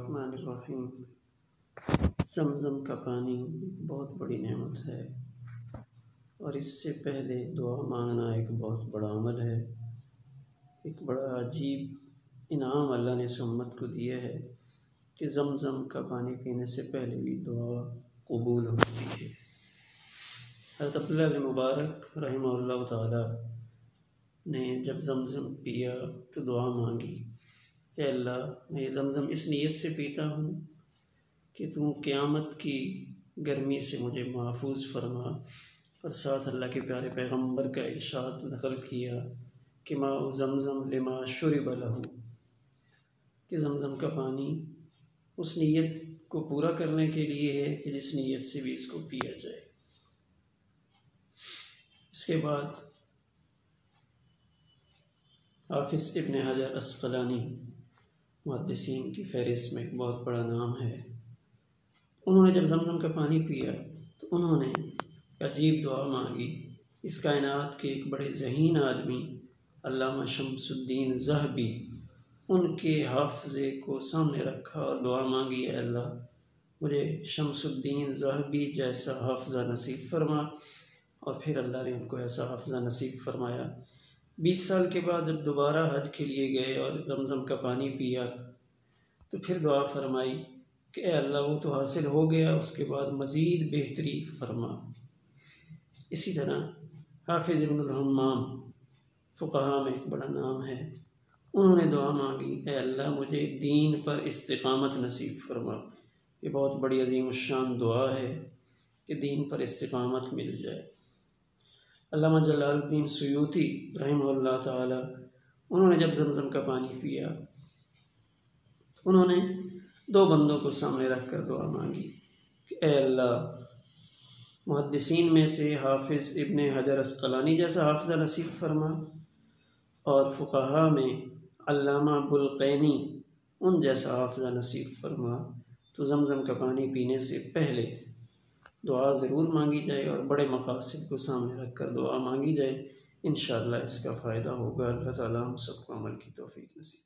बिस्मिल्लाहिर्रहमानिर्रहीम। ज़मज़म का पानी बहुत बड़ी नेमत है और इससे पहले दुआ मांगना एक बहुत बड़ा अमल है। एक बड़ा अजीब इनाम अल्लाह ने इस उम्मत को दिया है कि ज़मज़म का पानी पीने से पहले भी दुआ कबूल होती है। हज़रत अब्दुल्लाह इब्न मुबारक रहमहुल्लाह ताला ने जब ज़मज़म पिया तो दुआ मांगी, ए अल्लाह, मैं ये ज़मज़म इस नीयत से पीता हूँ कि तू क़यामत की गर्मी से मुझे महफूज फरमा। और साथ अल्लाह के प्यारे पैगम्बर का इरशाद नक़ल किया कि माउ ज़मज़म लिमा शुरिब लहू, कि ज़मज़म का पानी उस नीयत को पूरा करने के लिए है कि जिस नीयत से भी इसको पिया जाए। इसके बाद हाफ़िज़ इब्न हजर अस्क़लानी मुहद्दिसीन की फ़हरिस्त में एक बहुत बड़ा नाम है। उन्होंने जब ज़मज़म का पानी पिया तो उन्होंने अजीब दुआ मांगी। इस कायनात के एक बड़े ज़हीन आदमी अल्लामा शम्सुद्दीन ज़हबी, उनके हाफ़ज़े को सामने रखा और दुआ मांगी, ए अल्लाह, मुझे शम्सुद्दीन ज़हबी जैसा हाफ़ज़ा नसीब फरमा। और फिर अल्लाह ने उनको ऐसा हाफ़ज़ा नसीब फरमाया। 20 साल के बाद जब दोबारा हज के लिए गए और ज़मज़म का पानी पिया तो फिर दुआ फरमाई कि ए अल्लाह, वो तो हासिल हो गया, उसके बाद मज़ीद बेहतरी फरमा। इसी तरह हाफ़िज़ इब्नुल हम्माम फ़ुक़हा में एक बड़ा नाम है, उन्होंने दुआ मांगी, ए अल्लाह, मुझे दीन पर इस्तिक़ामत नसीब फरमा। ये बहुत बड़ी अज़ीम शान दुआ है कि दीन पर इस्तिक़ामत मिल जाए। अल्लामा जलालुद्दीन सुयूती रहमहुल्लाह ताला, उन्होंने जब ज़मज़म का पानी पिया उन्होंने 2 बंदों को सामने रख कर दुआ मांगी कि ए अल्लाह, मुहद्दिसीन में से हाफ़िज़ इब्न हजर अस्क़लानी जैसा हाफ़ज़ा नसीब फरमा और फ़ुक़हा में अल्लामा बुल्क़ैनी उन जैसा हाफ़ज़ा नसीब फरमा। तो ज़मज़म का पानी पीने से पहले दुआ ज़रूर मांगी जाए और बड़े मक़ासिद को सामने रख कर दुआ मांगी जाए। इंशाअल्लाह इसका फ़ायदा होगा। अल्लाह ताला हम सबको अमल की तौफ़ीक़ नसीब